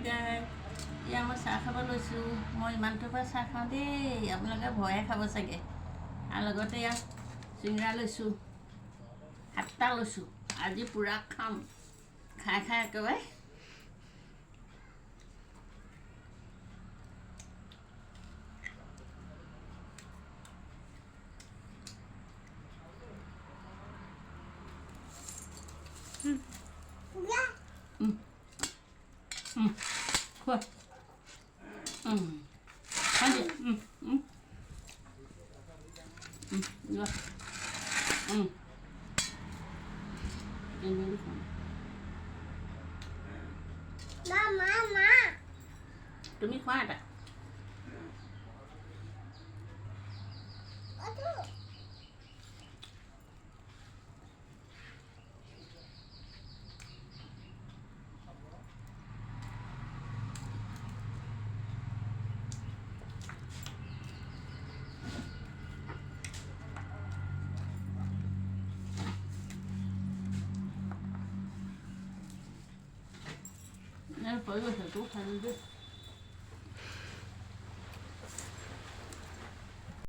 গাই এতিয়া মই চাহ খাব লৈছোঁ। মই ইমানটোৰ পৰা চাহ খাওঁ দেই, আপোনালোকে ভয়ে খাব চাগে। আৰু লগতে ইয়াত চিংৰা লৈছোঁ, 7টা লৈছোঁ। আজি পূৰা খাম, খাই খাই একেবাৰে। খোৱা তুমি খোৱা এটা। পৰি গৈছে তোৰ খাই